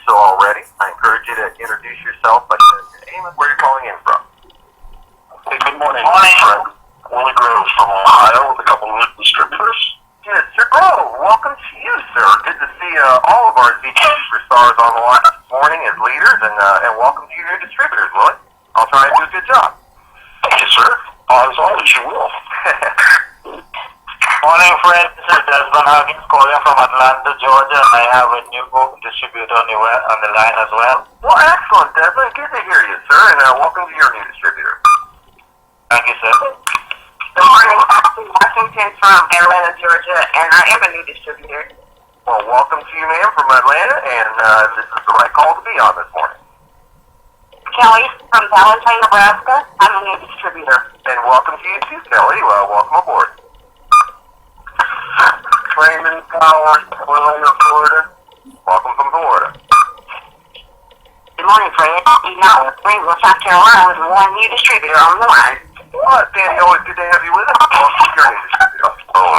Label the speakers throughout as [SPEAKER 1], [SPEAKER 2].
[SPEAKER 1] so already, I encourage you to introduce yourself by saying your name and where you're calling in from.
[SPEAKER 2] Hey, good morning. Fred Willie Grove from Ohio with a couple of distributors.
[SPEAKER 1] Yes, sir. Oh, welcome to you, sir. Good to see all of our ZG superstars on the line this morning as leaders, and welcome to your new distributors, Willie. I'll try and do a good job.
[SPEAKER 2] Thank you, sir. As long as you will.
[SPEAKER 3] Morning, Fred. This is Desmond Huggins calling from Atlanta, Georgia, and I have a new distributor on the line as well.
[SPEAKER 1] Well, excellent, Desmond. Good to hear you, sir, and welcome to your new distributor.
[SPEAKER 3] Thank you, sir.
[SPEAKER 4] Good morning. I'm Washington from Atlanta, Georgia, and I am a new distributor.
[SPEAKER 1] Well, welcome to you, ma'am, from Atlanta, and this is the right call to be on this morning.
[SPEAKER 4] Kelly from Valentine, Nebraska. I'm a new distributor.
[SPEAKER 1] And welcome to you, too, Kelly. Welcome aboard. Raymond Powers, Orlando, Florida. Welcome from Florida.
[SPEAKER 4] Good morning, Fred. Now, Greenville, South Carolina, with one new distributor on the line.
[SPEAKER 1] Well, Danny, always good to have you with us. Welcome to your new distributor.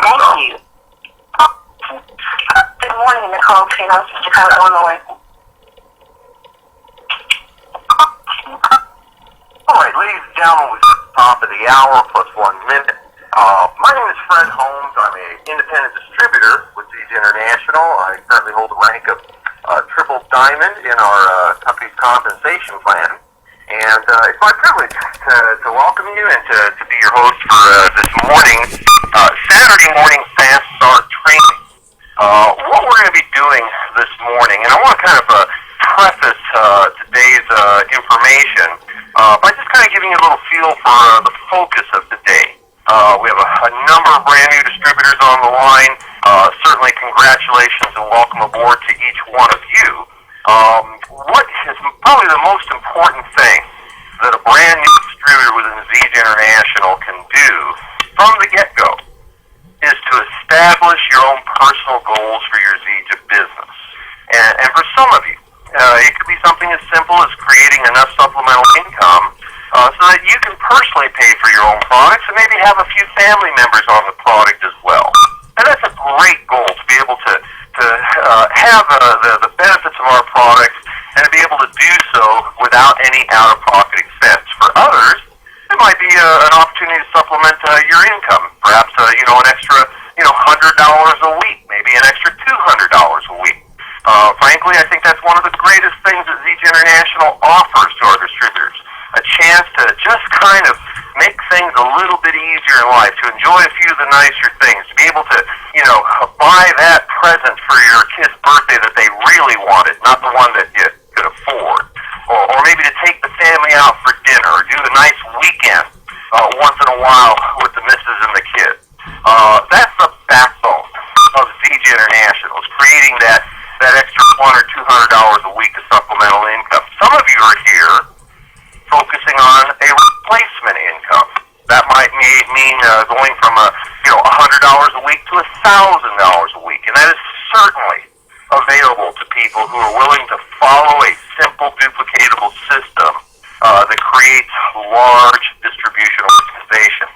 [SPEAKER 4] Thank you. Good morning, Nicole Pino, Chicago, Illinois.
[SPEAKER 1] All right, ladies and gentlemen, we're at the top of the hour, plus 1 minute. My name is Fred Holmes. I'm an independent distributor with Z's International. I currently hold the rank of triple diamond in our company's compensation plan. And it's my privilege to welcome you and to be your host for this morning's Saturday morning Fast Start training. What we're going to be doing this morning, and I want to kind of preface today's information by just kind of giving you a little feel for the focus of today. We have a number of brand new distributors on the line. Certainly congratulations and welcome aboard to each one of you. What is probably the most important thing that a brand new distributor within Z's International can do from the get-go is to establish your own personal goals for your Z's business. And for some of you, it could be something as simple as creating enough supplemental income so that you can personally pay for your own products and maybe have a few family members on the product as well. And that's a great goal, to be able to have the benefits of our products and to be able to do so without any out-of-pocket expense. For others, it might be an opportunity to supplement your income, perhaps an extra $100 a week, maybe an extra $200 a week. Frankly, I think that's one of the greatest things that ZG International offers to our distributors, a chance to just kind of make things a little bit easier in life, to enjoy a few of the nicer things, to be able to, buy that present for your kid's birthday that they really wanted, not the one that you could afford, or maybe to take the family out for dinner, or do a nice weekend once in a while with the missus and the kids. That's the backbone of ZG International, is creating that extra $100 or $200 a week of supplemental income. Some of you are here focusing on a replacement income. That might mean going from $100 a week to $1,000 a week, and that is certainly available to people who are willing to follow a simple, duplicatable system that creates large distribution organization.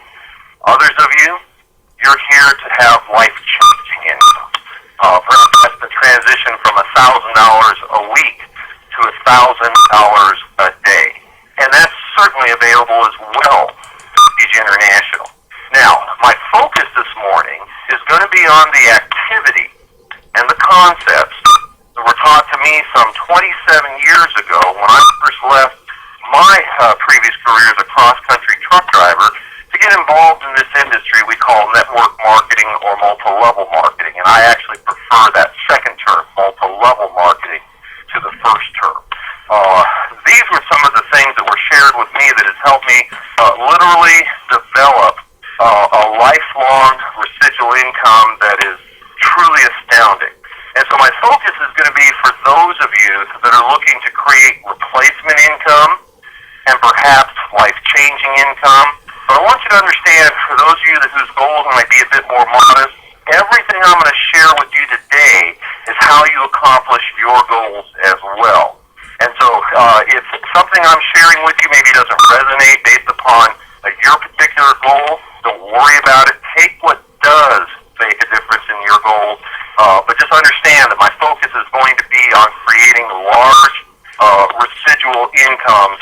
[SPEAKER 1] Others of you, you're here to have life-changing income. Perhaps that's the transition from $1,000 a week to $1,000 a day. And that's certainly available as well to ZG International. Now, my focus this morning is going to be on the activity and the concepts that were taught to me some 27 years ago when I first left my previous career as a cross-country truck driver to get involved in this industry we call network marketing or multi-level marketing. And I actually prefer that second term, multi-level marketing, to the first term. These were some of the things that were shared with me that has helped me literally develop a lifelong residual income that is truly astounding. And so my focus is going to be for those of you that are looking to create replacement income and perhaps life-changing income. But I want you to understand, for those of you whose goals might be a bit more modest, everything I'm going to share with you today is how you accomplish your goals as well. And so if something I'm sharing with you maybe doesn't resonate based upon your particular goal, don't worry about it. Take what does make a difference in your goals. But just understand that my focus is going to be on creating large incomes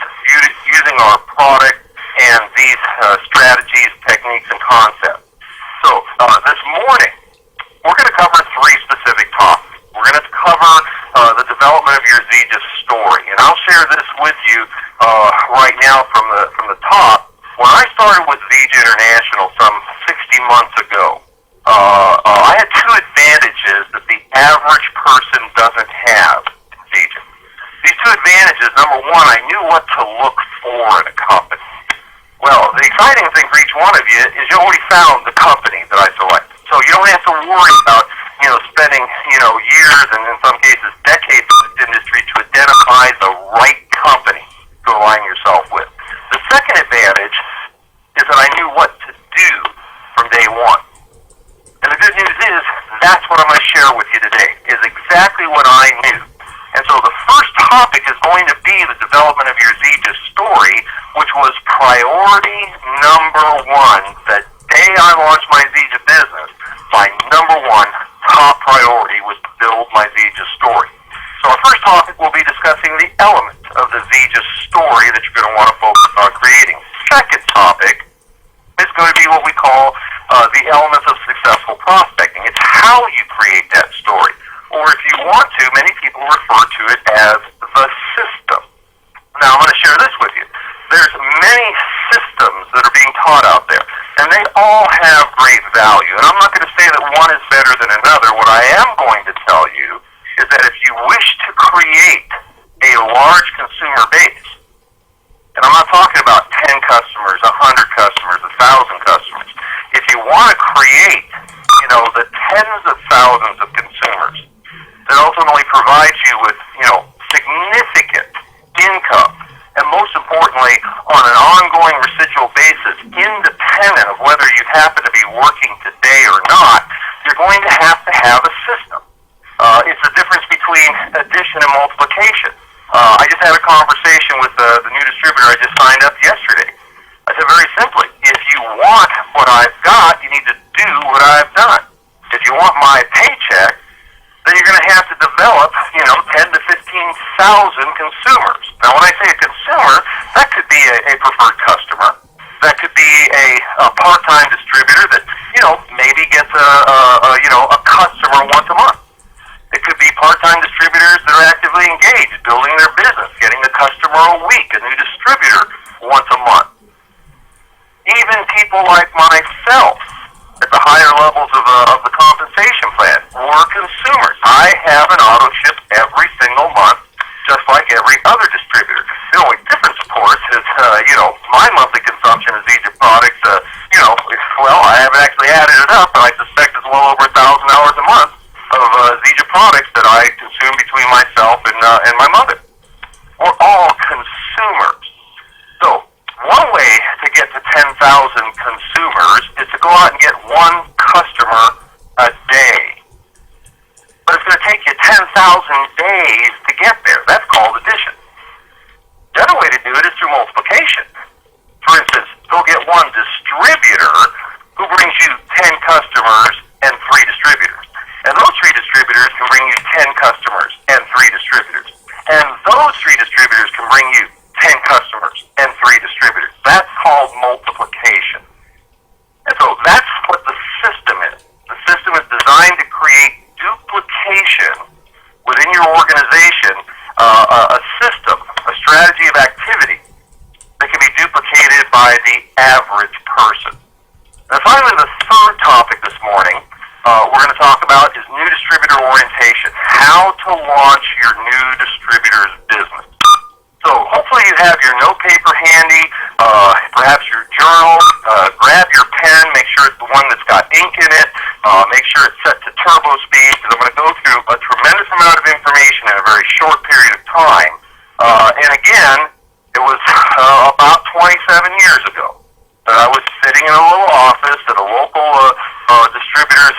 [SPEAKER 1] using our product and these strategies, techniques, and concepts. So this morning, we're going to cover three specific topics. We're going to cover the development of your Zija story, and I'll share this with you right now from the top. When I started with Zija International some 60 months ago, I had two advantages that the average person doesn't have in Zija. These two advantages, number one, I knew what to look for in a company. Well, the exciting thing for each one of you is you already found the company that I selected. So you don't have to worry about, spending, years and in some cases decades in this industry to identify the right company to align yourself with. The second advantage is that I knew what to do from day one. And the good news is, that's what I'm going to share with you today, is exactly what I knew. And so the first topic is going to be the development of your Zija story, which was priority number one. The day I launched my Zija business, my number one top priority was to build my Zija story. So our first topic will be discussing the elements of the Zija story that you're going to want to focus on creating. Second topic is going to be what we call the elements of successful prospecting. It's how you create that story. Or if you want to, many people refer to it as the system. Now I'm going to share this with you. There's many systems that are being taught out there, and they all have great value. And I'm not going to say that one is better than another. What I am going to tell you is that if you wish to create a large consumer base, and I'm not talking about 10 customers, 100 customers, 1,000 customers. If you want to create, the tens of thousands of consumers that ultimately provides you with, significant income, and most importantly, on an ongoing residual basis, independent of whether you happen to be working today or not, you're going to have a system. It's the difference between addition and multiplication. I just had a conversation with the new distributor I just signed up yesterday. I said very simply, if you want what I've got, you need to do what I've done. If you want my paycheck, then you're going to have to develop, 10 to 15,000 consumers. Now, when I say a consumer, that could be a preferred customer. That could be a part-time distributor that, maybe gets a customer once a month. It could be part-time distributors that are actively engaged, building their business, getting a customer a week, a new distributor once a month. Even people like myself at the higher levels of the compensation plan were consumers. I have an auto ship every single month, just like every other distributor. The only difference, of course, is, my monthly consumption of Zija products, I haven't actually added it up, but I suspect it's well over 1,000 hours a month of Zija products that I consume between myself and my mother. We're all consumers. So one way to get to 10,000 consumers is to go out and get one customer a day. But it's going to take you 10,000 days to get there. That's called addition. The other way to do it is through multiplication. For instance, go get one distributor who brings you 10 customers and 3 distributors. And those 3 distributors can bring you 10 customers and 3 distributors. And those 3 distributors can bring you 10 customers and 3 distributors. That's called multiplication. And so that's what the system is. The system is designed to create duplication within your organization, a system, a strategy of activity that can be duplicated by the average person. And finally, the third topic this morning we're going to talk about is new distributor orientation, how to launch your new distributor's business. So hopefully you have your note paper handy, perhaps your journal, grab your pen, make sure it's the one that's got ink in it, make sure it's set to turbo speed, because I'm going to go through a tremendous amount of information in a very short period of time. And again, it was about 27 years ago that I was sitting in a little office at a local distributor's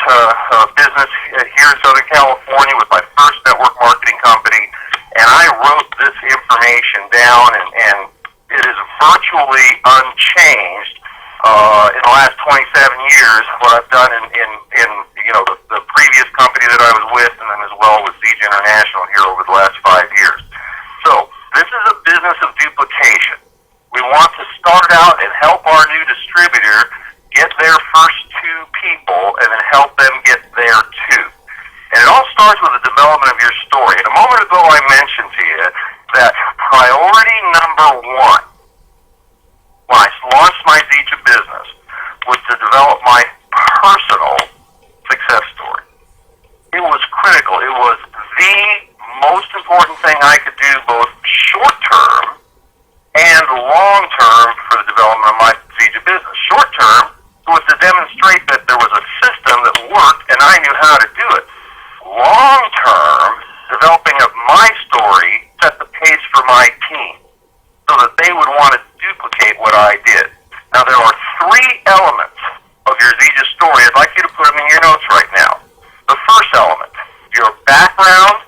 [SPEAKER 1] business here in Southern California with my first network marketing company, and I wrote this information down, and it is virtually unchanged in the last 27 years what I've done in the previous company that I was with, and then as well with Zija International here over the last 5 years. So this is a business of development of your story. And a moment ago I mentioned to you that priority number one, when I launched my Zija business, was to develop my personal success story. It was critical. It was the most important thing I could do, both short-term and long-term, for the development of my Zija business. Short-term was to demonstrate that there was a system that worked and I knew how to do it. Long-term, developing of my story set the pace for my team so that they would want to duplicate what I did. Now, there are three elements of your Zija story. I'd like you to put them in your notes right now. The first element, your background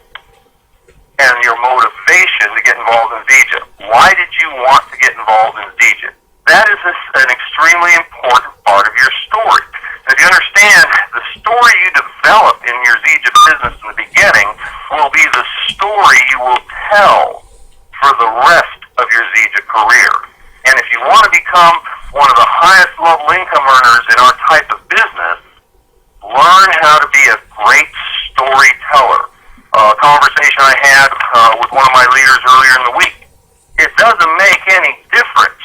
[SPEAKER 1] and your motivation to get involved in Zija. Why did you want to get involved in Zija? That is an extremely important part of your story. And if you understand, the story you develop in your Zija business in the beginning will be the story you will tell for the rest of your Zija career. And if you want to become one of the highest level income earners in our type of business, learn how to be a great storyteller. A conversation I had with one of my leaders earlier in the week. It doesn't make any difference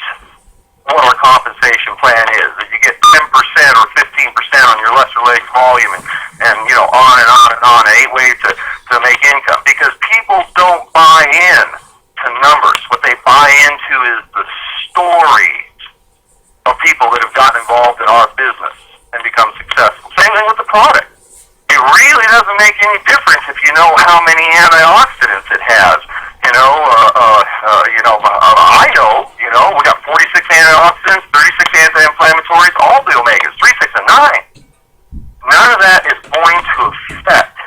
[SPEAKER 1] what our compensation plan is. If you get 10% or 15% on your lesser leg volume and you know, on and on and on, 8 ways to make income. Because people don't buy in to numbers. What they buy into is the stories of people that have gotten involved in our business and become successful. Same thing with the product. It really doesn't make any difference if you know how many antioxidants it has. I know, we got 46 antioxidants, 36 anti-inflammatories, all the omegas, 3, 6, and 9. None of that is going to affect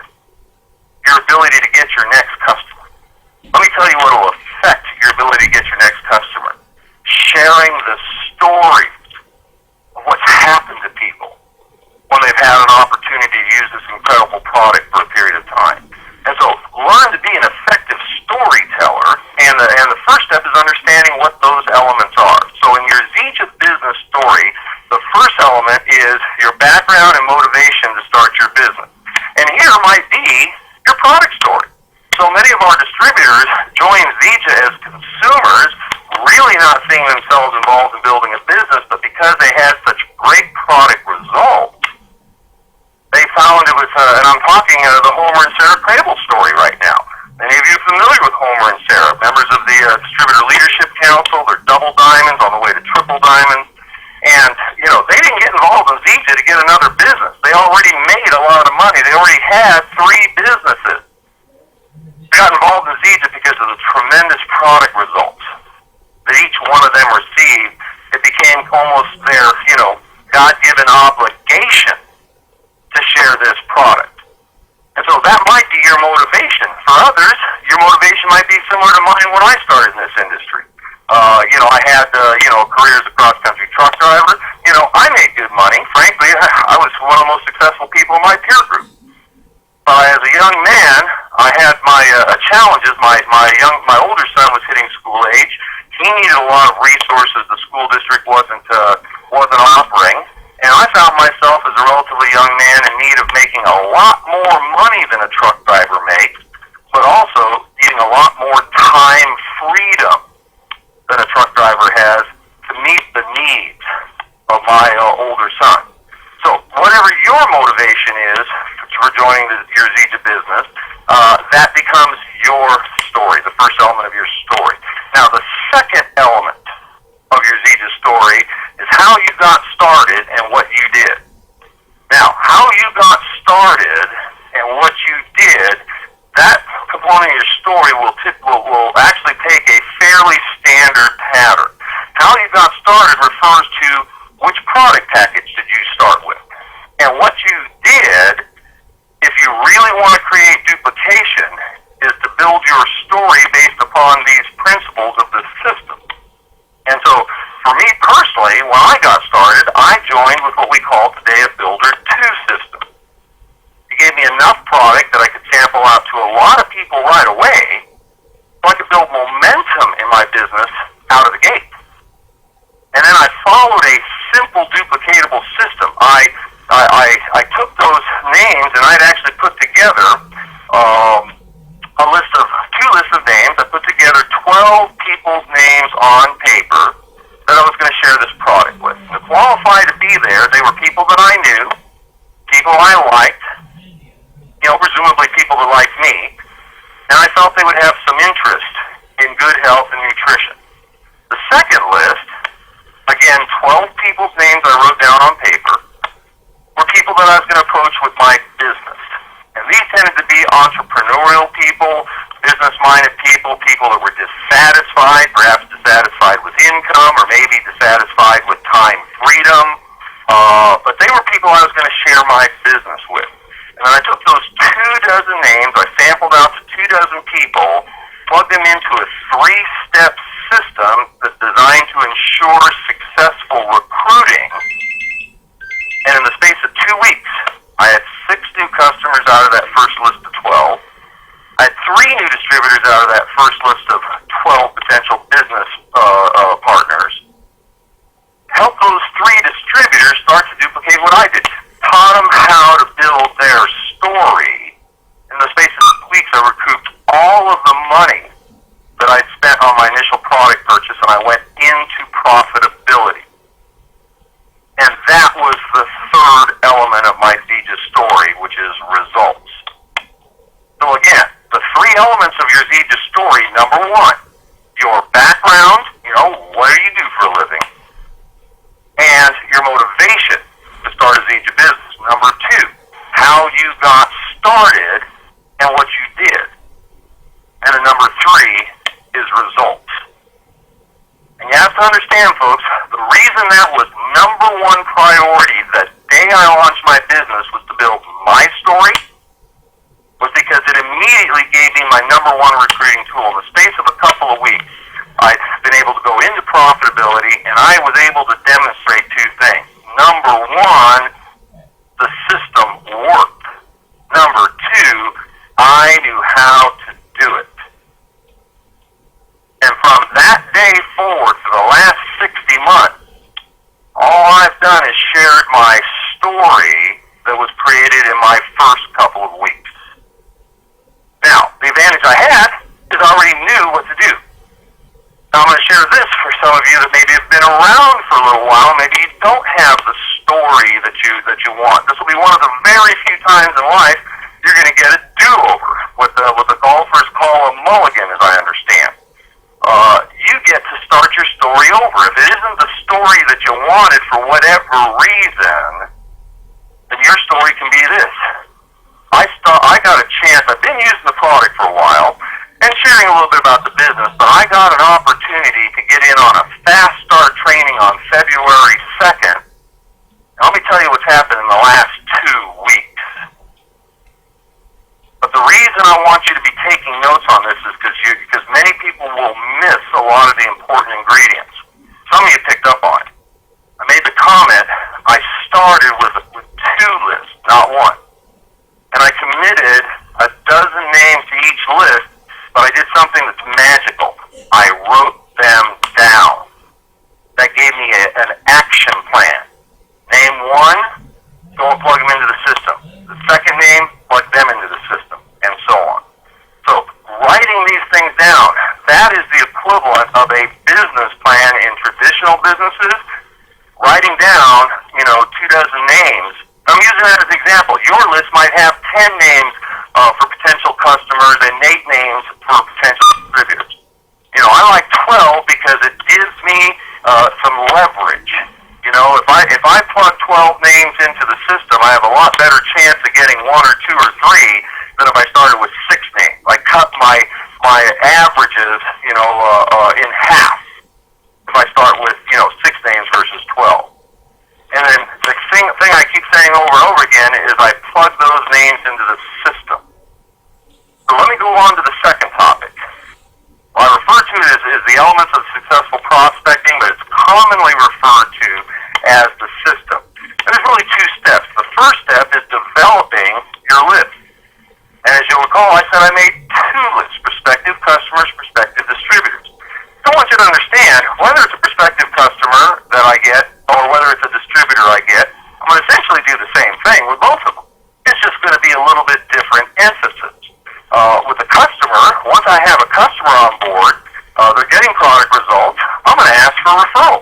[SPEAKER 1] your ability to get your next customer. Let me tell you what will affect your ability to get your next customer. Sharing the stories of what's happened to people when they've had an opportunity to use this incredible product for a period of time. And so learn to be an effective storyteller, and the first step is understanding what those elements are. So in your Zija business story, the first element is your background and motivation to start your business. And here might be your product story. So many of our distributors join Zija as consumers, really not seeing themselves involved in building a business, but because they had such great product results, they found it was, and I'm talking the Homer and Sarah Crable story right now. Many of you are familiar with Homer and Sarah, members of the Distributor Leadership Council. They're double diamonds on the way to triple diamonds. And, they didn't get involved in Zija to get another business. They already made a lot of money. They already had 3 businesses. They got involved in Zija because of the tremendous product results that each one of them received. It became almost their, God-given obligation to share this product. And so that might be your motivation. For others, your motivation might be similar to mine when I started in this industry. I had, career as a cross-country truck driver. I made good money. Frankly, I was one of the most successful people in my peer group. But as a young man, I had my challenges. My older son was hitting school age. He needed a lot of resources the school district wasn't offering. And I found myself as a relatively young man in need of making a lot more money than a truck driver makes, but also needing a lot more time freedom than a truck driver has to meet the needs of my older son. So whatever your motivation is for joining your Zija business, that becomes your story, the first element of your story. Now, the second element of your Zija story is how you got started and what you did. Now, how you got started and what you did, that component of your story will actually take a fairly standard pattern. How you got started refers to which product package did you start with. And what you did, if you really want to create duplication, is to build your story based upon these principles of the system. And so, for me personally, when I got started, I joined with what we call today a Builder 2 system. It gave me enough product that I could sample out to a lot of people right away, so I could build momentum in my business out of the gate. And then I followed a simple duplicatable system. I took those names and I'd actually put together qualify to be there. They were people that I knew, people I liked, presumably people that liked me, and I felt they would have some interest in good health and nutrition. The second list, again, 12 people's names I wrote down on paper, were people that I was going to approach with my business. And these tended to be entrepreneurial people, business-minded people, people that were dissatisfied, perhaps dissatisfied with income, or maybe dissatisfied with time freedom. But they were people I was going to share my business with. And then I took those 24 names, I sampled out to 24 people, plugged them into a 3-step system that's designed to ensure successful recruiting. And in the space of 2 weeks, I had 6 new customers out of that first list of 12. I had 3 new distributors out of that first list of 12 potential business partners. Helped those 3 distributors start to duplicate what I did. Taught them how to build their story. In the space of 2 weeks, I recouped all of the money that I'd spent on my initial product purchase, and I went into profitability. And that was the third element of my ZJA story, which is results. So again, the 3 elements of your ZJA story: number 1, your background, what do you do for a living? And your motivation to start a ZJA business. Number 2, how you got started and what you did. And then number 3 is results. And you have to understand, folks, the reason that was number 1 priority the day I launched my business was to build my story, was because it immediately gave me my number 1 recruiting tool. In the space of a couple of weeks, I've been able to go into profitability, and I was able to demonstrate 2 things. Number 1, the system worked. Number 2, I knew how to do it. And from that day forward for the last 60 months, all I've done is shared my story that was created in my first couple of weeks. Now, the advantage I had is I already knew what to do. Now, I'm going to share this for some of you that maybe have been around for a little while. Maybe you don't have the story that you want. This will be one of the very few times in life you're going to get a do-over. What the golfers call a mulligan, as I understand. You get to start your story over. If it isn't the story that you wanted for whatever reason, then your story can be this. I got a chance. I've been using the product for a while and sharing a little bit about the business, but I got an opportunity to get in on a fast start training on February 2nd. Now, let me tell you what's happened in the last 2 weeks. But the reason I want you to be taking notes on this is because many people will miss a lot of the important ingredients. Some of you picked up on it. I made the comment, I started with 2 lists, not 1. And I committed 12 names to each list, but I did something that's magical. I wrote them down. That gave me an action plan. Name 1, go and plug them into the system. The second name, plug them into the system, and so on. So writing these things down, that is the equivalent of a business plan in traditional businesses. Writing down, 24 names. I'm using that as an example. Your list might have 10 names for potential customers and 8 names for potential distributors. I like 12 because it gives me some leverage. If I plug 12 names into the system, I have a lot better chance of getting 1 or 2 or 3 than if I started with 6 names. I cut my averages, in half if I start with 6 names versus 12. And then the thing I keep saying over and over again is I plug those names into the system. So let me go on to the second topic. Well, I refer to it as the elements of successful prospecting, but it's commonly referred to as the system. And there's really 2 steps. The first step is developing your list. And as you'll recall, I said I made 2 lists: prospective customers, prospective distributors. I want you to understand, whether it's a prospective customer that I get or whether it's a distributor I get, I'm going to essentially do the same thing with both of them. It's just going to be a little bit different emphasis. With a customer, once I have a customer on board, they're getting product results, I'm going to ask for a referral.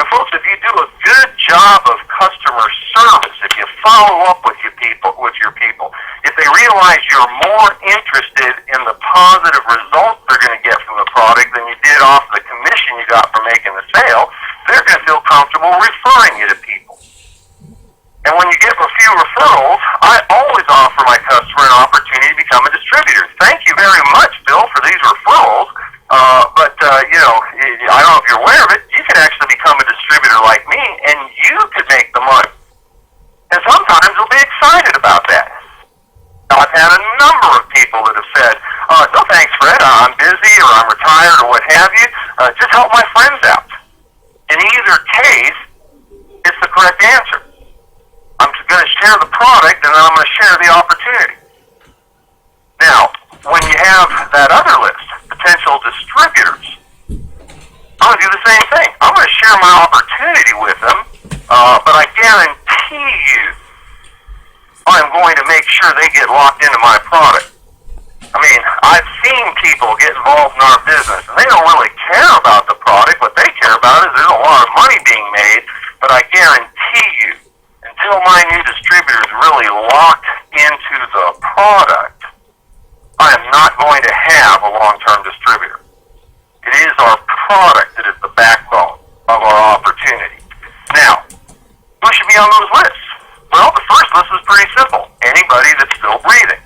[SPEAKER 1] And folks, if you do a good job of customer service, if you follow up with your people, if they realize you're more interested in the positive results they're going to get from the product than you did off the commission you got from making the sale, they're going to feel comfortable referring you to people. And when you get a few referrals, I always offer my customer an opportunity to become a distributor. Thank you very much, Bill, for these referrals. I don't know if you're aware of it, you can actually become a distributor like me, and you could make the money. And sometimes they'll be excited about that. Now, I've had a number of people that have said, no thanks, Fred, I'm busy or I'm retired or what have you. Just help my friends out. In either case, it's the correct answer. I'm going to share the product and then I'm going to share the opportunity. Now, when you have that other list, potential distributors, I'm going to do the same thing. I'm going to share my opportunity with them, but I guarantee you I'm going to make sure they get locked into my product. I mean, I've seen people get involved in our business, and they don't really care about the product. What they care about is there's a lot of money being made, but I guarantee you, until my new distributor is really locked into the product, I am not going to have a long-term distributor. It is our product that is the backbone of our opportunity. Now, who should be on those lists? Well, the first list is pretty simple. Anybody that's still breathing.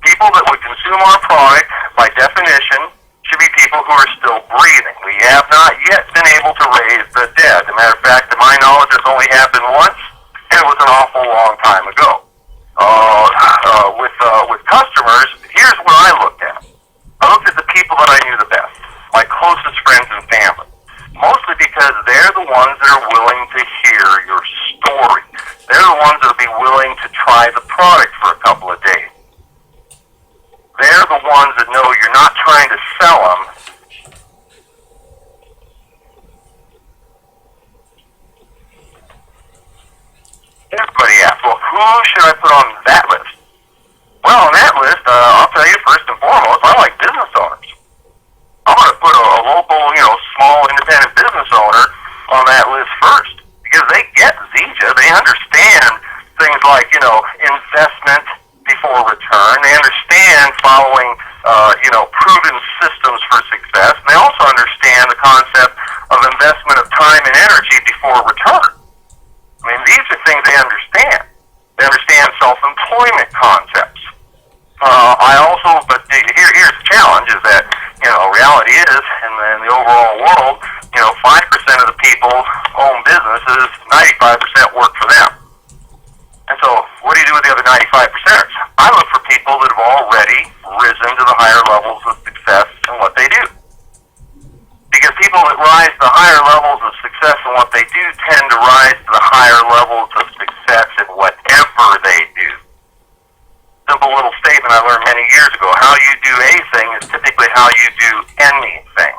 [SPEAKER 1] People that would consume our product, by definition, should be people who are still breathing. We have not yet been able to raise the dead. As a matter of fact, to my knowledge, it's only happened once, and it was an awful long time ago. With customers, here's what I looked at. I looked at the people that I knew the best, my closest friends and family, mostly because they're the ones that are willing to hear your story. They're the ones that will be willing to try the product for a couple of days. They're the ones that know you're not trying to sell them. Everybody asks, well, who should I put on that list? Well, on that list, I'll tell you first and foremost, I like business owners. I'm going to put a local, small independent business owner on that list first because they get Zija. They understand things like, investment before return. They understand following, proven systems for success. And they also understand the concept of investment of time and energy before return. I mean, these are things they understand. They understand self-employment concepts. Here's the challenge is that, reality is, in the overall world, 5% of the people own businesses, 95% work for them. And so, what do you do with the other 95%ers? I look for people that have already risen to the higher levels of success in what they do. Because people that rise to higher levels of success in what they do tend to rise to the higher levels of success in whatever they do. Simple little statement I learned many years ago. How you do a thing is typically how you do anything.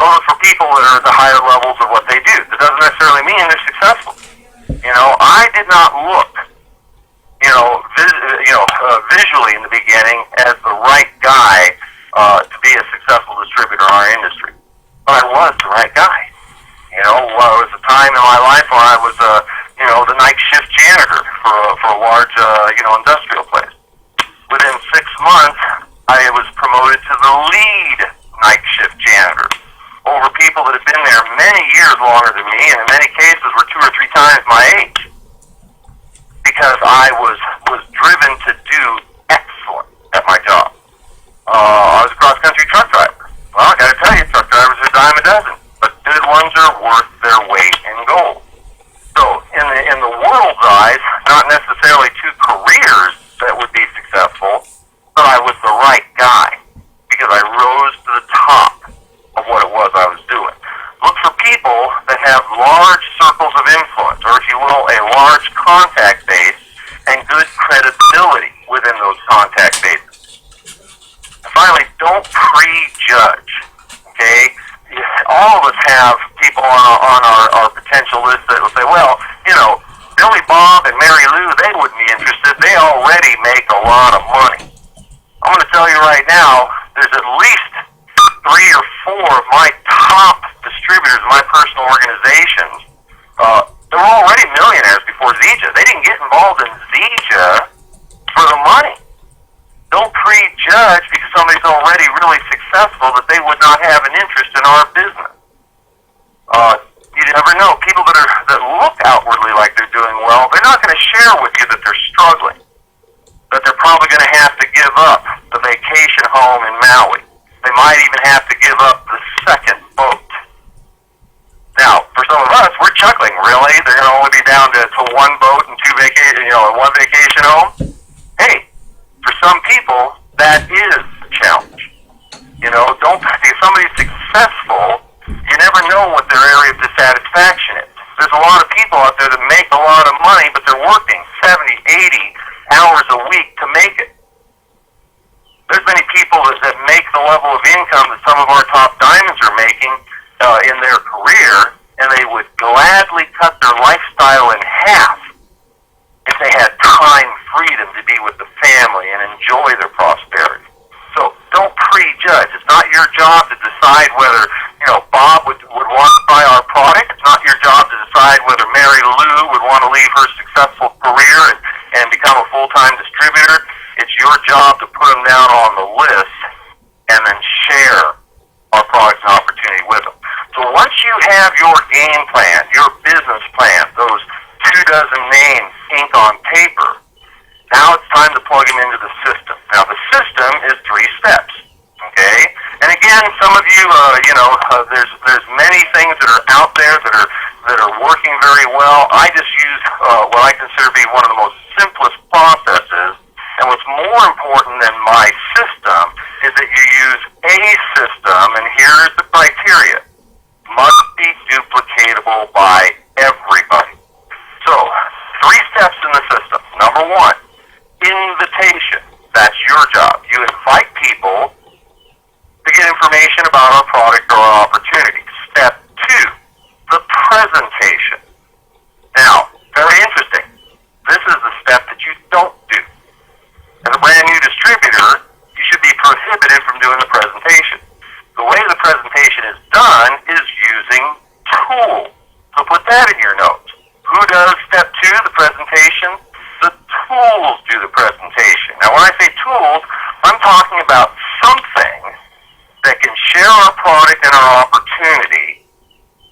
[SPEAKER 1] So look for people that are at the higher levels of what they do. That doesn't necessarily mean they're successful. I did not look, visually in the beginning as the right guy to be a successful distributor in our industry. But I was the right guy. There was a time in my life when I was, the night shift janitor for a large, industrial place. Within 6 months, I was promoted to the lead night shift janitor over people that had been there many years longer than me, and in many cases were 2 or 3 times my age. Because I was driven to do excellent at my job. I was a cross-country truck driver. Well, I got to tell you, truck drivers are a dime a dozen, but good ones are worth their weight in gold. So, in the world's eyes, not necessarily 2 careers that would be successful, but I was the right guy because I rose to the top of what it was I was doing. Look for people that have large circles of influence, or if you will, a large contact base and good credibility within those contact bases. And finally, don't prejudge, okay? All of us have people on our potential list that will say, well, Billy Bob and Mary Lou, they wouldn't be interested. They already make a lot of money. I'm going to tell you right now, there's at least 3 or 4 of my top distributors in my personal organization organizations, they were already millionaires before Zija. They didn't get involved in Zija for the money. Don't prejudge because somebody's already really successful that they would not have an interest in our business. You never know. People that look outwardly like they're doing well, they're not going to share with you that they're struggling, that they're probably going to have to give up the vacation home in Maui. They might even have to give up the second boat. Now, for some of us, we're chuckling. Really? They're going to only be down to one boat and one vacation home? Hey, for some people, that is a challenge. If somebody's successful, you never know what their area of dissatisfaction is. There's a lot of people out there that make a lot of money, but they're working 70, 80 hours a week to make it. There's many people that make the level of income that some of our top diamonds are making in their career, and they would gladly cut their lifestyle in half if they had time, freedom to be with the family and enjoy their prosperity. So don't prejudge. It's not your job to decide whether Bob would want to buy our product. It's not your job to decide whether Mary Lou would want to leave her successful career and become a full-time distributor. It's your job to put them down on the list and then share our products and opportunity with them. So once you have your game plan, your business plan, those 24 names ink on paper, now it's time to plug them into the system. Now the system is 3 steps. Okay? And again, some of you, there's many things that are out there that are working very well. I just use what I consider to be one of the most simplest processes. And what's more important than my system is that you use a system, and here's the criteria. Must be duplicatable by everybody. So, 3 steps in the system. Number 1, invitation. That's your job. You invite people to get information about our product or our opportunity. Step 2, the presentation. Now, very interesting. This is the step that you don't do. As a brand new distributor, you should be prohibited from doing the presentation. The way the presentation is done is using tools. So put that in your notes. Who does step 2, the presentation? The tools do the presentation. Now, when I say tools, I'm talking about something that can share our product and our opportunity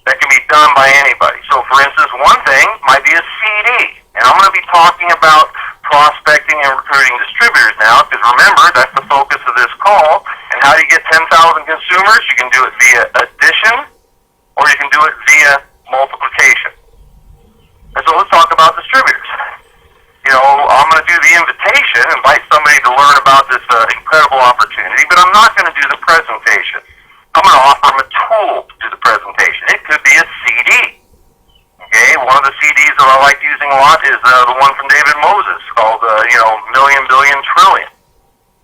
[SPEAKER 1] that can be done by anybody. So, for instance, one thing might be a CD. And I'm going to be talking about prospecting and recruiting distributors now, because remember, that's the focus of this call. And how do you get 10,000 consumers? You can do it via addition, or you can do it via multiplication. And so let's talk about distributors. I'm going to do the invitation, invite somebody to learn about this incredible opportunity, but I'm not going to do the presentation. I'm going to offer them a tool to do the presentation. It could be a CD. Okay, one of the CDs that I like using a lot is the one from David Moses called, Million, Billion, Trillion.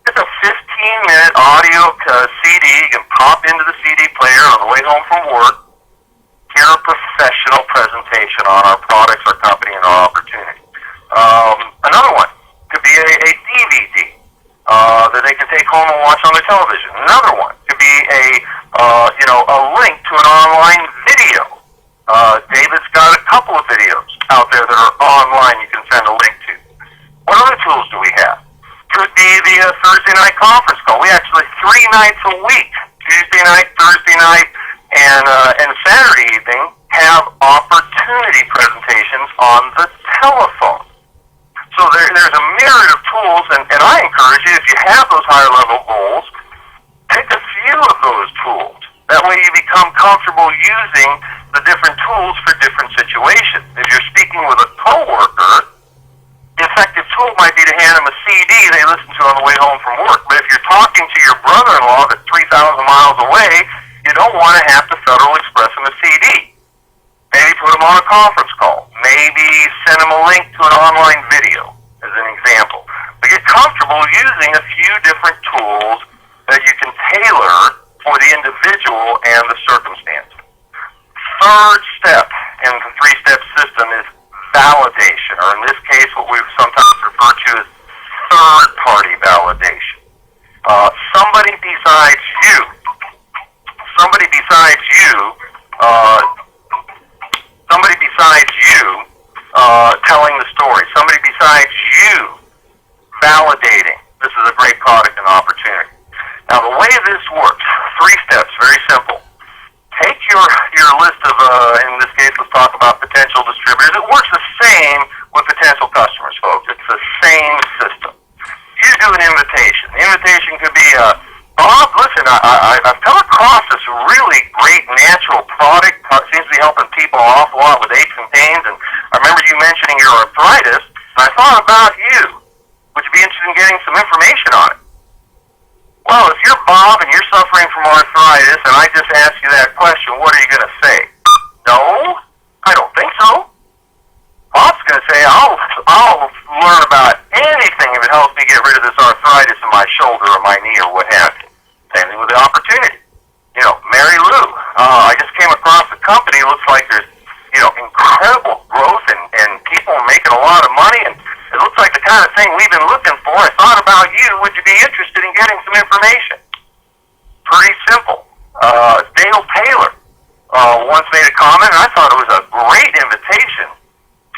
[SPEAKER 1] It's a 15-minute audio CD. You can pop into the CD player on the way home from work, hear a professional presentation on our products, our company, and our opportunity. Another one could be a DVD that they can take home and watch on their television. Another one could be a link to an online video. David's got a couple of videos out there that are online you can send a link to. What other tools do we have? Could be the Thursday night conference call. We actually 3 nights a week, Tuesday night, Thursday night, and Saturday evening, have opportunity presentations on the telephone. So there's a myriad of tools, and I encourage you, if you have those higher level goals, pick a few of those tools. That way you become comfortable using the different tools for different situations. If you're speaking with a coworker, the effective tool might be to hand them a CD they listen to on the way home from work. But if you're talking to your brother-in-law that's 3,000 miles away, you don't want to have to Federal Express him a CD. Maybe put him on a conference call. Maybe send him a link to an online video, as an example. But get comfortable using a few different tools that you can tailor for the individual and the circumstance. Third step in the 3-step system is validation, or in this case, what we sometimes refer to as third-party validation. Somebody besides you I've come across this really great natural product. Seems to be helping people an awful lot with aches and pains. And I remember you mentioning your arthritis, and I thought about you. Would you be interested in getting some information on it? Well, if you're Bob and you're suffering from arthritis, and I just ask you that question, what are you going to say? No, I don't think so. Bob's going to say, I'll learn about anything if it helps me get rid of this arthritis in my shoulder or my knee or what have you. Same thing with the opportunity. Mary Lou, I just came across a company. Looks like there's, incredible growth and people making a lot of money, and it looks like the kind of thing we've been looking for. I thought about you. Would you be interested in getting some information? Pretty simple. Dale Taylor once made a comment, and I thought it was a great invitation.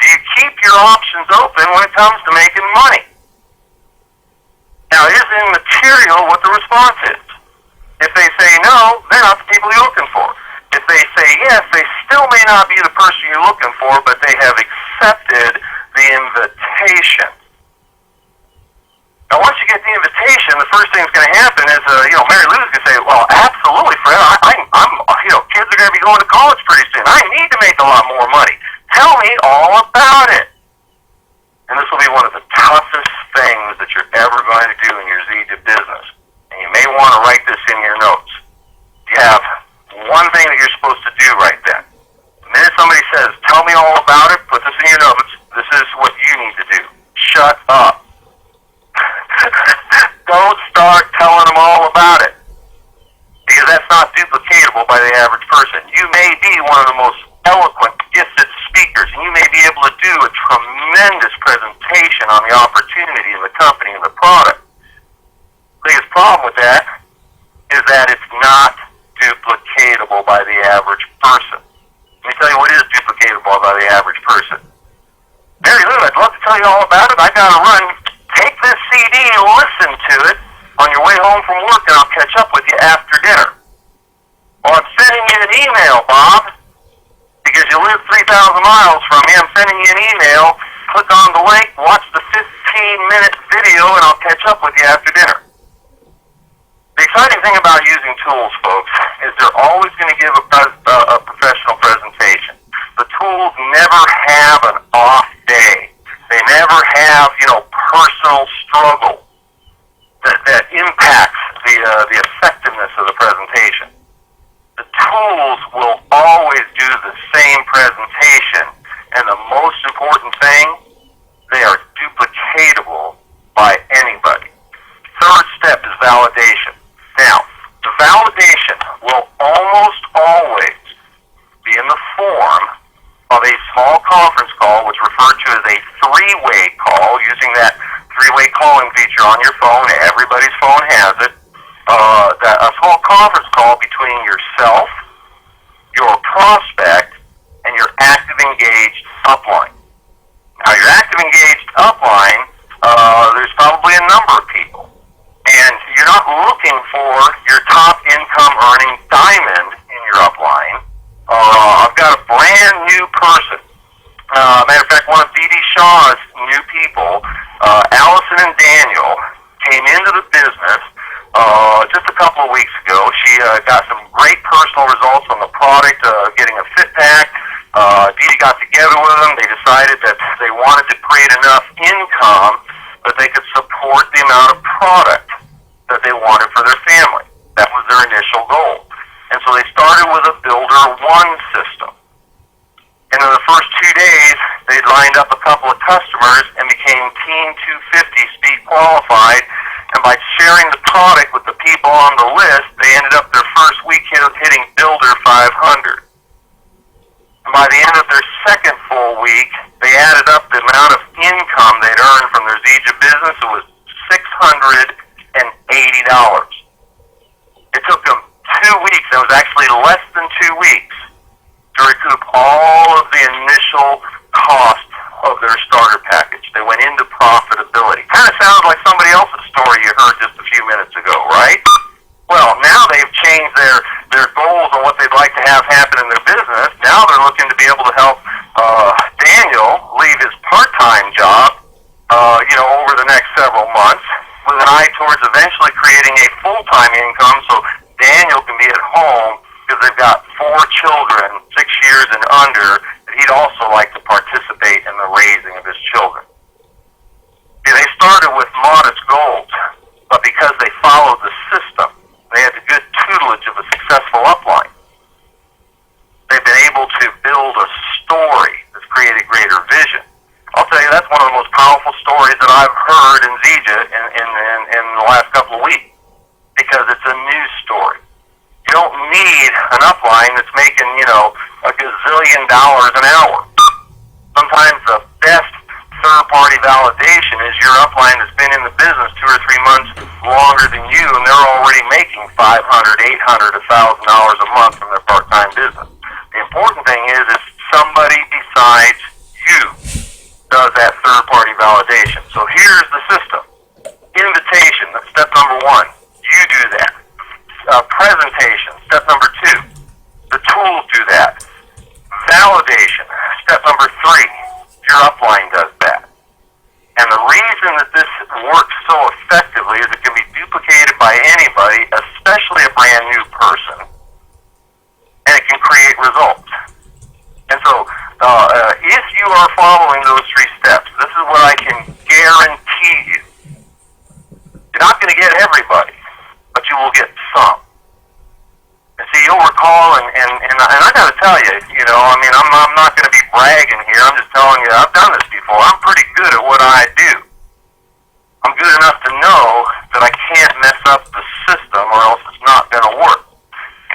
[SPEAKER 1] Do you keep your options open when it comes to making money? Now, it isn't immaterial what the response is. If they say no, they're not the people you're looking for. If they say yes, they still may not be the person you're looking for, but they have accepted the invitation. Now, once you get the invitation, the first thing that's going to happen is, Mary Lou's going to say, well, absolutely, Fred, kids are going to be going to college pretty soon. I need to make a lot more money. Tell me all about it. And this will be one of the toughest things that you're ever going to do in your ZJ business. And you may want to write this in your notes. You have one thing that you're supposed to do right then. The minute somebody says, tell me all about it, put this in your notes. This is what you need to do. Shut up. Don't start telling them all about it. Because that's not duplicatable by the average person. You may be one of the most eloquent, gifted speakers, and you may be able to do a tremendous presentation on the opportunity in the company and the product. The biggest problem with that is that it's not duplicatable by the average person. Let me tell you what is duplicatable by the average person. Mary Lou, I'd love to tell you all about it. I gotta run. Take this CD and listen to it on your way home from work, and I'll catch up with you after dinner. Well, I'm sending you an email, Bob, because you live 3,000 miles from me. I'm sending you an email. Click on the link, watch the 15-minute video, and I'll catch up with you after dinner. The exciting thing about using tools, folks, is they're always going to give a professional presentation. The tools never have an off day. They never have, personal struggle that impacts the effectiveness of the presentation. The tools will always do the same presentation, and the most important thing, they are duplicatable by anybody. Third step is validation. Now, the validation will almost always be in the form of a small conference call, which is referred to as a three-way call, using that three-way calling feature on your phone. Everybody's phone has it. A small conference call between yourself, your prospect, and your active engaged upline. Now, your active engaged upline, there's probably a number of people. And you're not looking for your top income earning diamond in your upline. I've got a brand new person. Matter of fact, one of D.D. Shaw's new people, Allison and Daniel, came into the business just a couple of weeks ago. She got some great personal results on the product, getting a fit pack. D.D. got together with them. They decided that they wanted to create enough income that they could support the amount of product that they wanted for their family. That was their initial goal. And so they started with a Builder 1 system. And in the first 2 days, they lined up a couple of customers and became Team 250 speed qualified. And by sharing the product with the people on the list, they ended up their first week hitting Builder 500. And by the end of their second full week, they added up the amount of income they'd earned from their ZJ business. It was $680. It took them 2 weeks. It was actually less than 2 weeks to recoup all of the initial cost of their starter package. They went into profitability. Kind of sounds like somebody else's story you heard just a few minutes ago, right? Well, now they've changed their goals on what they'd like to have happen in their business. Now they're looking to be able to help Daniel leave his part-time job, over the next several months, with an eye towards eventually creating a full-time income so Daniel can be at home because they've got 4 children, 6 years and under, that he'd also like to participate in the raising of his children. See, they started with modest goals, but because they followed the system, they had the good tutelage of a successful upline. They've been able to build a story that's created greater vision. I'll tell you, that's one of the most powerful stories that I've heard in Zija in the last couple of weeks, because it's a news story. You don't need an upline that's making, a gazillion dollars an hour. Sometimes the best third-party validation is your upline that's been in the business 2 or 3 months longer than you, and they're already making $500, $800, $1,000 a month from their part-time business. The important thing is somebody besides you does that third-party validation. So here's the system. Invitation, that's step number 1. You do that. Presentation, step number 2. The tools do that. Validation, step number 3. Your upline does that. And the reason that this works so effectively is it can be duplicated by anybody, especially a brand new person, and it can create results. And so, if you are following those 3 steps, this is what I can guarantee you. You're not going to get everybody, but you will get some. And see, you'll recall, and I got to tell you, I'm not going to be bragging here. I'm just telling you, I've done this before. I'm pretty good at what I do. I'm good enough to know that I can't mess up the system, or else it's not going to work.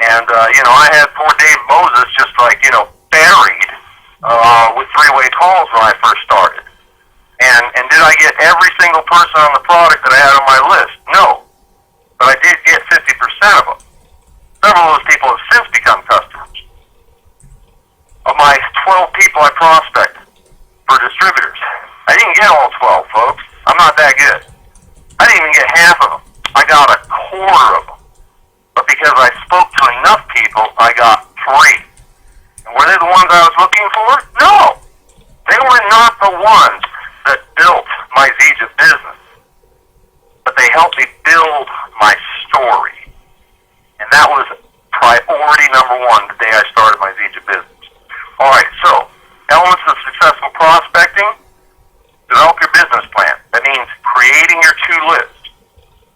[SPEAKER 1] And I had poor Dave Moses just buried with 3-way calls when I first started. And did I get every single person on the product that I had on my list? No. But I did get 50% of them. Several of those people have since become customers. Of my 12 people I prospected for distributors, I didn't get all 12, folks. I'm not that good. I didn't even get half of them. I got a quarter of them. But because I spoke to enough people, I got 3. And were they the ones I was looking for? No. They were not the ones that built my Zija business. But they helped me build my story. And that was priority number 1 the day I started my Zija business. All right, so elements of successful prospecting: develop your business plan. That means creating your 2 lists.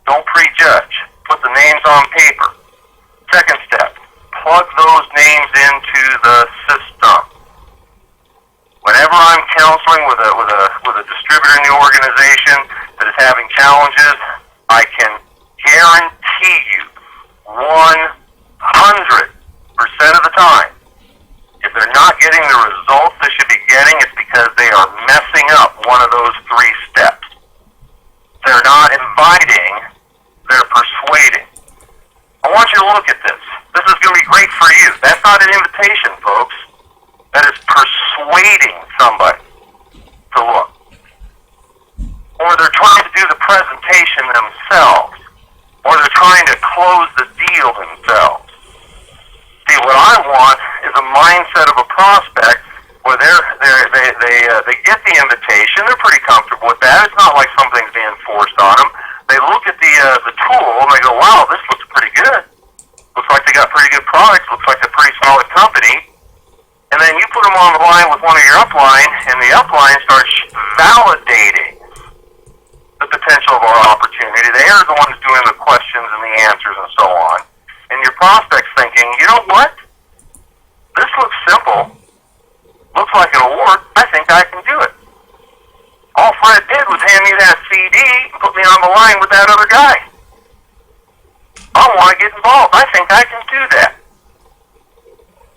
[SPEAKER 1] Don't prejudge. Put the names on paper. Second step: plug those names into the system. Whenever I'm counseling with a distributor in the organization that is having challenges, I can guarantee you 100% of the time, if they're not getting the results they should be getting, it's because they are messing up one of those 3 steps. They're not inviting, they're persuading. I want you to look at this. This is going to be great for you. That's not an invitation, folks. That is persuading somebody to look. Or they're trying to do the presentation themselves. Or they're trying to close the deal themselves. See, what I want is a mindset of a prospect where they get the invitation. They're pretty comfortable with that. It's not like something's being forced on them. They look at the tool and they go, wow, this looks pretty good. Looks like they got pretty good products. Looks like a pretty solid company. And then you put them on the line with one of your upline, and the upline starts validating the potential of our opportunity. They are the ones doing the questions and the answers and so on. And your prospect's thinking, you know what? This looks simple. Looks like it'll work. I think I can do it. All Fred did was hand me that CD and put me on the line with that other guy. I want to get involved. I think I can do that.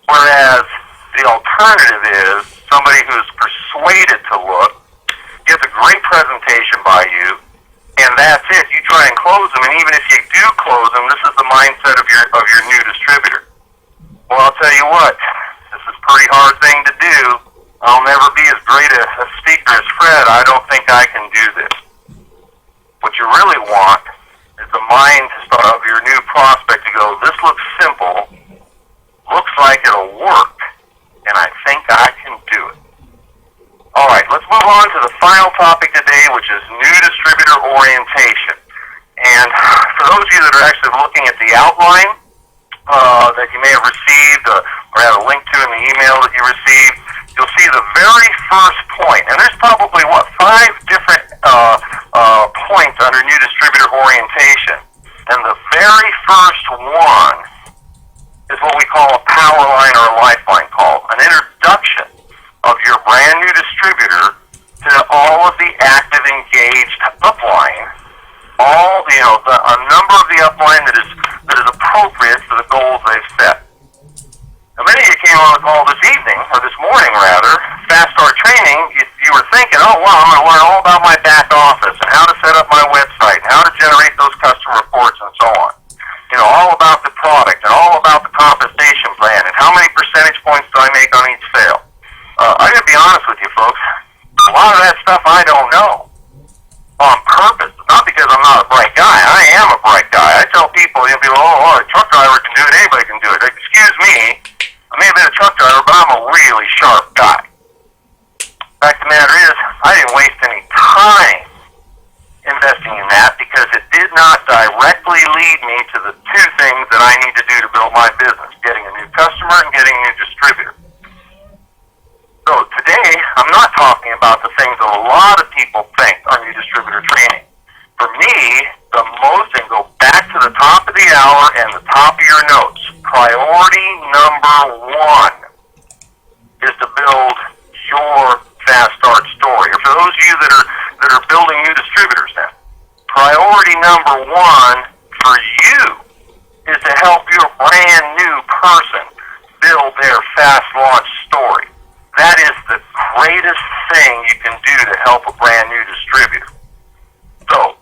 [SPEAKER 1] Whereas the alternative is somebody who's persuaded to look, gets a great presentation by you, and that's it. You try and close them, and even if you do close them, this is the mindset of your new distributor. Well, I'll tell you what, this is a pretty hard thing to do. I'll never be as great a speaker as Fred. I don't think I can do this. What you really want is the mindset of your new prospect to go, this looks simple, looks like it'll work, and I think I can do it. All right, let's move on to the final topic today, which is new distributor orientation. And for those of you that are actually looking at the outline, that you may have received or have a link to in the email that you received, you'll see the very first point, and there's probably, 5 different points under new distributor orientation. And the very first one is what we call a power line or a lifeline call, an introduction of your brand new distributor to all of the active engaged upline, a number of the upline that is appropriate for the goals they've set. Now, many of you came on the call this evening, or this morning rather, Fast Start Training, you were thinking, oh wow, I'm going to learn all about my back office and how to set up my website and how to generate those customer reports and so on. All about the product and all about the compensation plan and how many percentage points do I make on each sale. I gotta be honest with you folks, a lot of that stuff I don't know. On purpose, not because I'm not a bright guy. I am a bright guy. I tell people, a truck driver can do it, anybody can do it. Excuse me, I may have been a truck driver, but I'm a really sharp guy. Fact of the matter is, I didn't waste any time investing in that because it did not directly lead me to the 2 things that I need to do to build my business, getting a new customer and getting a new distributor. So today, I'm not talking about the things that a lot of people think are new distributor training. For me, the most, and go back to the top of the hour and the top of your notes, priority number 1 is to build your fast start story. Or for those of you that are building new distributors now, priority number 1 for you is to help your brand new person build their fast launch story. That is the greatest thing you can do to help a brand new distributor. So,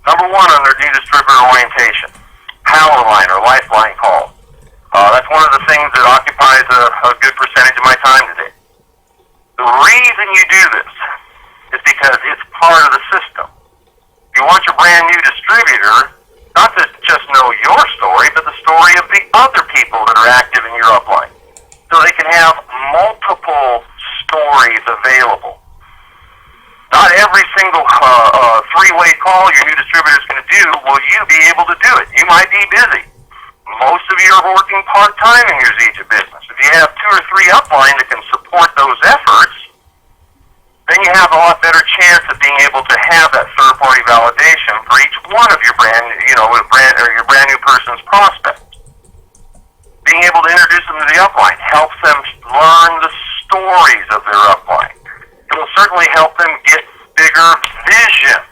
[SPEAKER 1] number 1 under new distributor orientation, power line or lifeline call. That's one of the things that occupies a good percentage of my time today. The reason you do this is because it's part of the system. You want your brand new distributor not to just know your story, but the story of the other people that are active in your upline. So they can have multiple stories available. Not every single 3-way call your new distributor is going to do will you be able to do it. You might be busy. Most of you are working part-time in your Zija business. If you have 2 or 3 upline that can support those efforts, then you have a lot better chance of being able to have that third-party validation for each one of your brand new person's prospects. Being able to introduce them to the upline helps them learn the stories of their upline. It will certainly help them get bigger vision.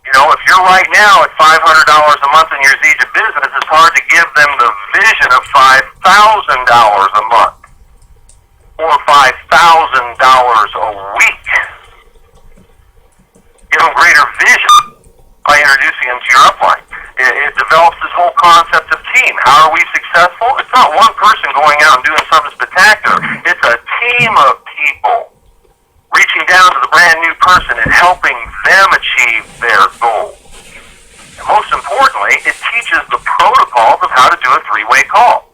[SPEAKER 1] If you're right now at $500 a month in your Zija business, it's hard to give them the vision of $5,000 a month or $5,000 a week. Give them greater vision by introducing them to your upline. It develops this whole concept of team. How are we successful? It's not one person going out and doing something spectacular. It's a team of people reaching down to the brand new person and helping them achieve their goals. And most importantly, it teaches the protocols of how to do a 3-way call.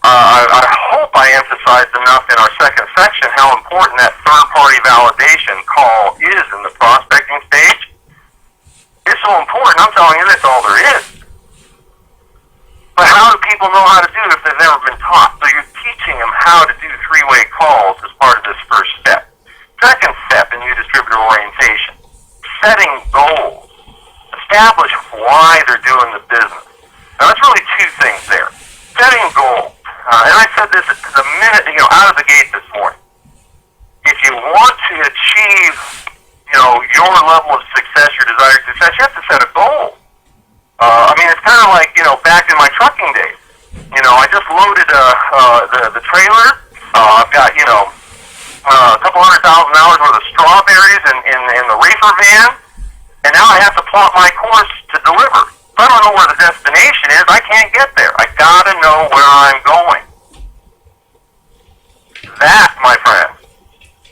[SPEAKER 1] I hope I emphasized enough in our second section how important that third-party validation call is in the prospecting stage. It's so important, I'm telling you, that's all there is. But how do people know how to do it if they've never been taught? So you're teaching them how to do 3-way calls as part of this first step. Second step in new distributor orientation, setting goals. Establish why they're doing the business. Now, that's really 2 things there. Setting goals. And I said this the minute, out of the gate this morning. If you want to achieve, your level of success, your desired success, you have to set a goal. It's kind of like, back in my trucking days. I just loaded the trailer. I've got, a couple $100,000 worth of strawberries in the reefer van, and now I have to plot my course to deliver. If I don't know where the destination is, I can't get there. I gotta know where I'm going. That, my friend,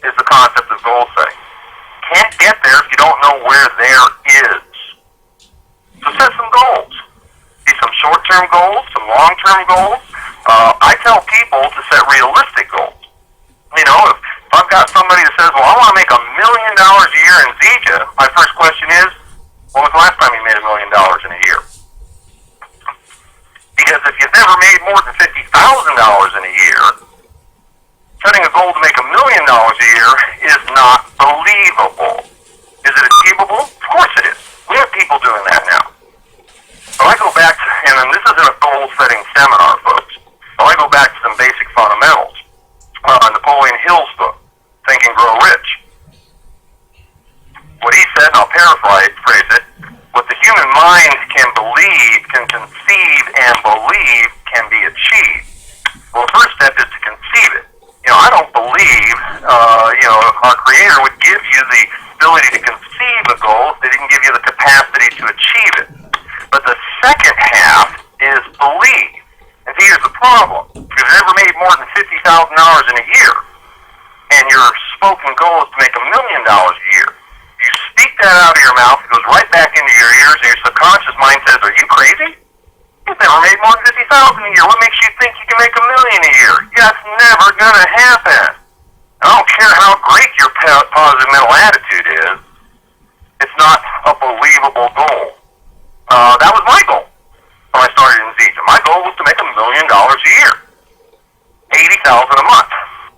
[SPEAKER 1] is the concept of goal setting. Can't get there if you don't know where there is. So set some goals. Be some short-term goals, some long-term goals. I tell people to set realistic goals. If I've got somebody that says, well, I want to make $1 million a year in Zija, my first question is, when was the last time you made $1 million in a year? Because if you've never in a year, setting a goal to make $1 million a year is not believable. Is it achievable? Of course it is. We have people doing that now. So I go back to, and this isn't a goal-setting seminar, folks. So I go back to some basic fundamentals. Napoleon Hill's book, Think and Grow Rich. What he said, and I'll paraphrase it, what the human mind can believe, can conceive, and believe can be achieved. Well, the first step is to conceive it. I don't believe, our Creator would give you the ability to conceive a goal if they didn't give you the capacity to achieve it. But the second half is believe. And see, here's the problem. If you've ever made more than $50,000 in a year, and your spoken goal is to make $1 million a year, you speak that out of your mouth, it goes right back into your ears, and your subconscious mind says, are you crazy? You've never made more than $50,000 a year. What makes you think you can make $1 million a year? That's never going to happen. I don't care how great your positive mental attitude is, it's not a believable goal. That was my goal when I started in Zija. My goal was to make $1 million a year, $80,000 a month.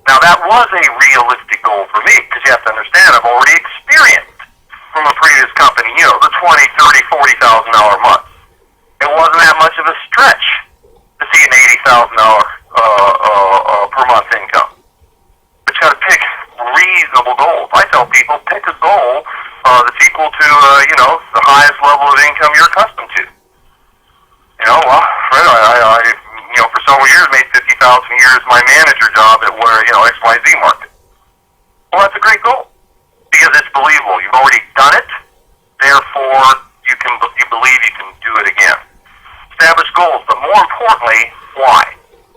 [SPEAKER 1] Now that was a realistic goal for me, because you have to understand I've already experienced from a previous company, the $20,000, $30,000, $40,000 a month. It wasn't that much of a stretch to see an $80,000 per month income. But you got to pick reasonable goals. I tell people, pick a goal that's equal to the highest level of income you're accustomed to. Fred, I for several years made $50,000 a year as my manager job at where XYZ market. Well, that's a great goal because it's believable. You've already done it, therefore you believe you can do it again. Establish goals, but more importantly, why?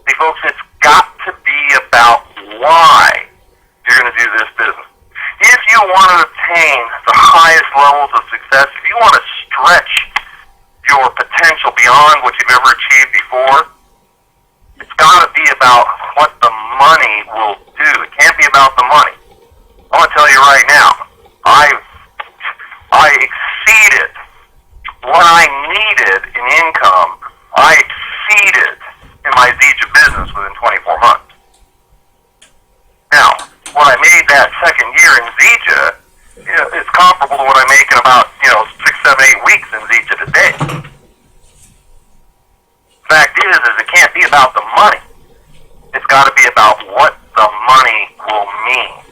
[SPEAKER 1] See, folks, it's got to be about why you're going to do this business. If you want to obtain the highest levels of success, if you want to stretch your potential beyond what you've ever achieved before, it's got to be about what the money will do. It can't be about the money. I want to tell you right now, I exceeded what I needed in income. I exceeded in my Zija business within 24 months. Now, what I made that second year in Zija is comparable to what I make in about 6, 7, 8 weeks in Zija today. The fact is it can't be about the money. It's got to be about what the money will mean.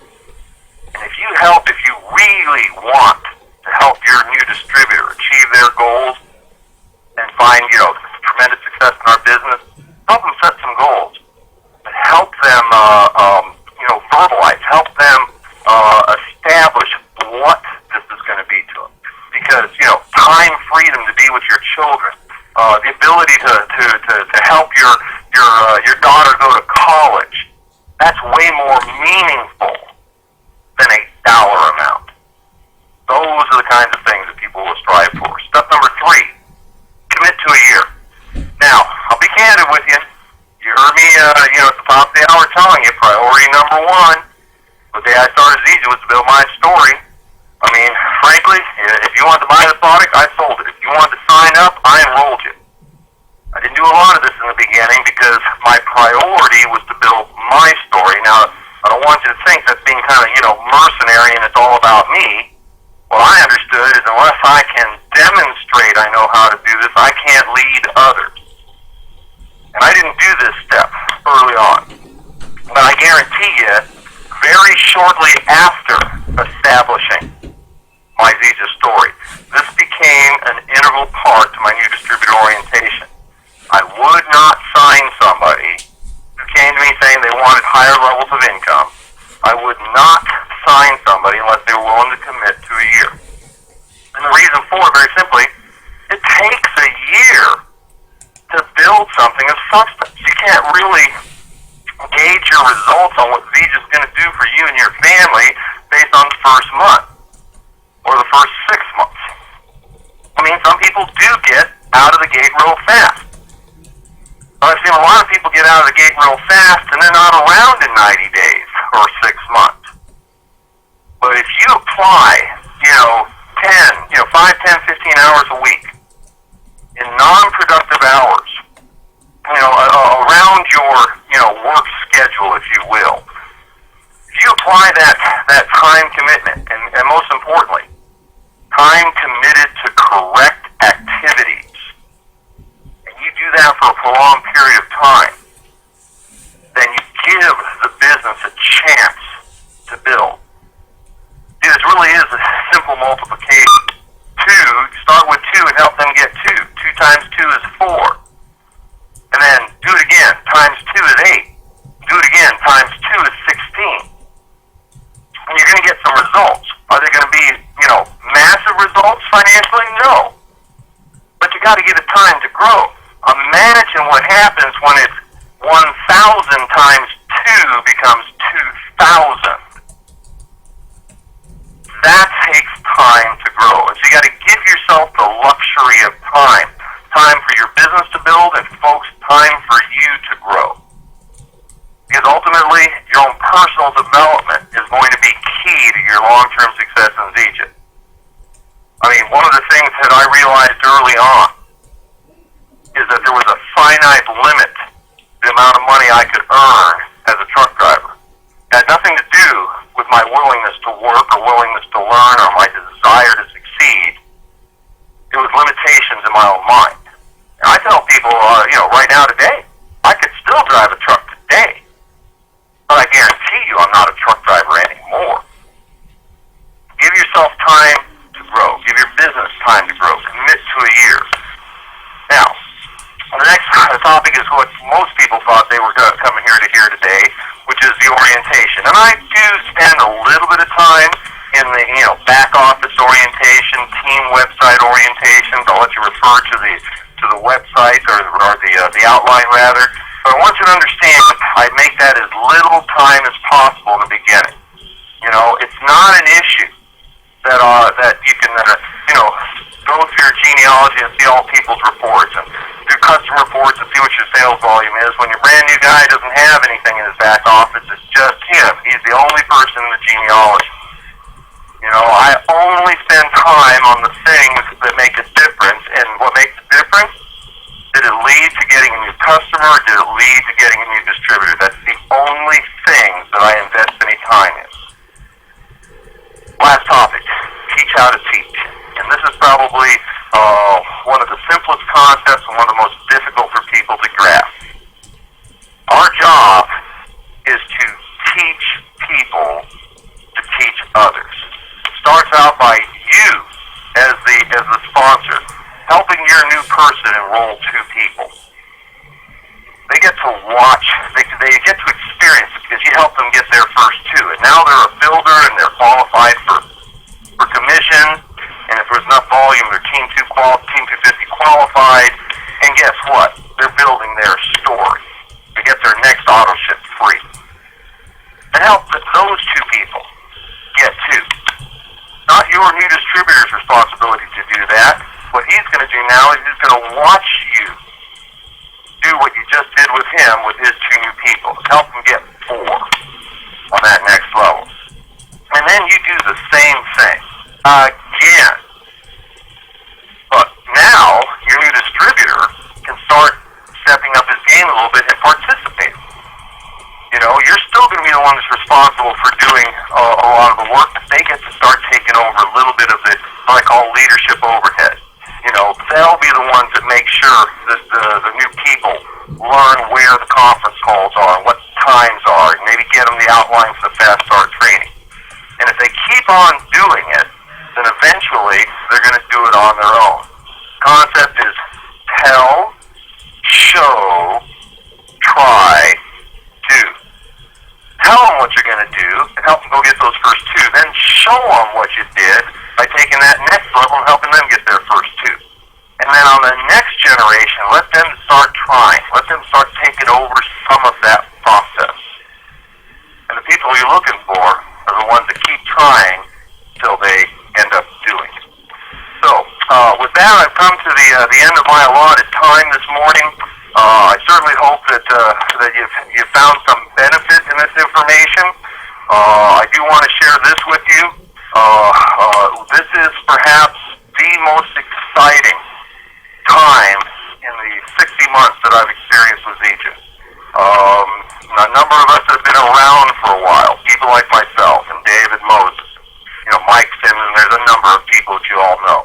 [SPEAKER 1] And if you really want to help your new distributor achieve their goals and find tremendous success in our business, help them set some goals. But help them verbalize, help them establish what this is going to be to them. Because time freedom to be with your children, the ability to help your daughter go to college, that's way more meaningful than a dollar amount. Those are the kinds of things that people will strive for. Step number 3, commit to a year. Now, I'll be candid with you. You heard me, at the top of the hour telling you, priority number 1, the day I started Zija was to build my story. I mean, frankly, if you wanted to buy the product, I sold it. If you wanted to sign up, I enrolled you. I didn't do a lot of this in the beginning because my priority was to build my story. Now, I don't want you to think that's being kind of, mercenary and it's all about me. What I understood is unless I can demonstrate I know how to do this, I can't lead others. And I didn't do this step early on. But I guarantee you, very shortly after establishing my Zija story, this became an integral part to my new distributor orientation. I would not sign somebody who came to me saying they wanted higher levels of income. I would not sign somebody unless they were willing to commit to a year. And the reason for it, very simply, it takes a year to build something of substance. You can't really gauge your results on what Zija is going to do for you and your family based on the first month or the first 6 months. I mean, some people do get out of the gate real fast. I've seen a lot of people get out of the gate real fast and they're not around in 90 days or 6 months. But if you apply, 5, 10, 15 hours a week in non-productive hours, around your apply that time commitment, and most importantly, time committed to correct activities, and you do that for a prolonged period of time, then you give the business a chance to build. See, this really is a simple multiplication. 2, start with 2 and help them get 2. 2 times 2 is 4. And then do it again, times 2 is 8. Do it again, times 2 is 16. And you're going to get some results. Are they going to be, massive results financially? No. But you got to give it time to grow. Imagine what happens when it's 1,000 times 2 becomes 2,000. That takes time to grow. And so you got to give yourself the luxury of time. Time for your business to build, and folks, time for you to grow. Because ultimately, your own personal development is going to be key to your long-term success in Egypt. I mean, one of the things that I realized early on is that there was a finite limit to the amount of money I could earn as a truck driver. It had nothing to do with my willingness to work or willingness to learn or my desire to succeed. It was limitations in my own mind. And I tell people, right now today, I could still drive a truck today. But I guarantee you I'm not a truck driver anymore. Give yourself time to grow. Give your business time to grow. Commit to a year. Now, the next topic is what most people thought they were coming here to hear today, which is the orientation. And I do spend a little bit of time in the back office orientation, team website orientations. I'll let you refer to the website or the outline rather. But I want you to understand I make that as little time as possible in the beginning. It's not an issue that you can go through your genealogy and see all people's reports and do customer reports and see what your sales volume is when your brand new guy doesn't have anything in his back office. It's just him. He's the only person in the genealogy. I only spend time on the things that make a difference, and what makes a difference? Did it lead to getting a new customer? Did it lead to getting a new distributor? That's the only things that I invest any time in. Last topic, teach how to teach. And this is probably one of the simplest concepts and one of the most difficult for people to grasp. Our job is to teach people to teach others. It starts out by you as the sponsor, helping your new person enroll 2 people. They get to watch, they get to experience it because you help them get their first 2. And now they're a builder and they're qualified for commission. And if there's enough volume, they're Team 250 qualified. And guess what? They're building their story to get their next auto ship free. And help those 2 people get 2. Not your new distributor's responsibility to do that. What he's going to do now is he's going to watch you do what you just did with him with his 2 new people. Help him get 4 on that next level. And then you do the same thing again. But now your new distributor can start stepping up his game a little bit and participating. You're still going to be the one that's responsible for doing a lot of the work, but they get to start taking over a little bit of the, what I call leadership overhead. They'll be the ones that make sure that the new people learn where the conference calls are, what times are, and maybe get them the outline for the Fast Start training. And if they keep on doing it, then eventually they're going to do it on their own. Concept is tell, show, try, do. Tell them what you're going to do and help them go get those first 2. Then show them what you did by taking that next level and helping them get their first 2. And then on the next generation, let them start trying. Let them start taking over some of that process. And the people you're looking for are the ones that keep trying till they end up doing it. So, with that, I've come to the end of my allotted time this morning. I certainly hope that you've found some benefit in this information. I do want to share this with you. This is perhaps the most exciting time in the 60 months that I've experienced with Egypt.
[SPEAKER 2] a number of us have been around for a while, people like myself and David Moses, Mike Simmons, and there's a number of people that you all know.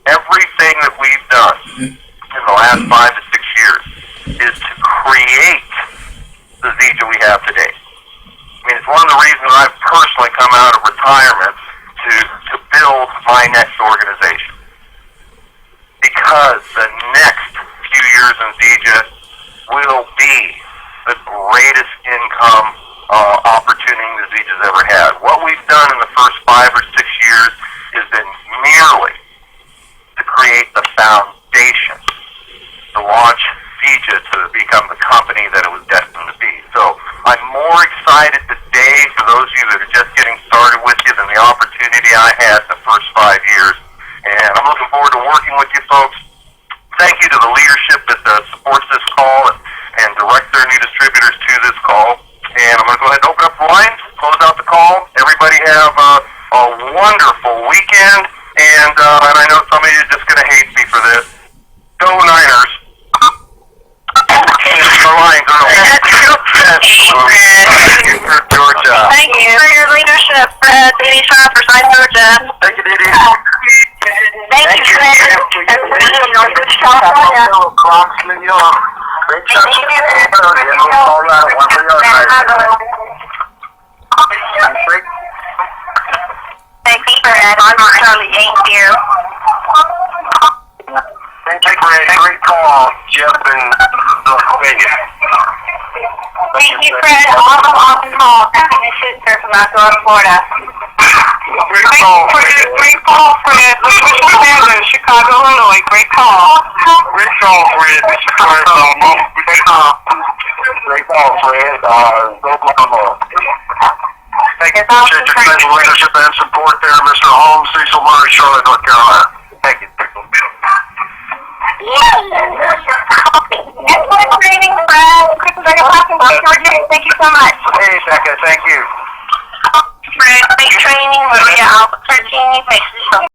[SPEAKER 2] Everything that we've done in the last 5 to 6 years is to create the Zija we have today. I mean, it's one of the reasons I've personally come out of retirement to build my next organization. Because the next few years in Zija will be the greatest income opportunity the Zija's ever had. What we've done in the first 5 or 6 years has been merely to create the foundation to launch Zija to become the company that it was destined to be. So I'm more excited today for those of you that are just getting started with you than the opportunity I had in the first 5 years. And I'm looking forward to working with you folks. Thank you to the leadership that supports this call and direct their new distributors to this call. And I'm going to go ahead and open up the lines, close out the call. Everybody have a wonderful weekend. And I know some of you are just going to hate me for this. Go Niners. The lines are open. Thank you for Georgia.
[SPEAKER 4] Thank you for your leadership, Fred. 85 for South Georgia.
[SPEAKER 2] Thank you, Didi.
[SPEAKER 4] Thank you, Fred. Good job.
[SPEAKER 2] Great job. All right, one for your
[SPEAKER 4] Thank you, Fred. I'm Charlie James here.
[SPEAKER 2] Thank you, Fred. Great call, Jeff and Vegas.
[SPEAKER 4] Thank you, Fred. Awesome call. Happy to shoot there from South Florida.
[SPEAKER 2] Great call,
[SPEAKER 4] Great call, Fred. Chicago, Illinois. Great call.
[SPEAKER 2] Great call, Fred. This is Fred. Great call, Fred. Go Oklahoma. Thank you. Appreciate your guys' leadership and support there, Mr. Holmes, Cecil Murray, Charlotte, North Carolina. Thank you.
[SPEAKER 4] Excellent training, Fred. Thank you so much.
[SPEAKER 2] Hey, Becca, thank you.
[SPEAKER 4] Fred, great training. Maria Albuquerque, Mexico.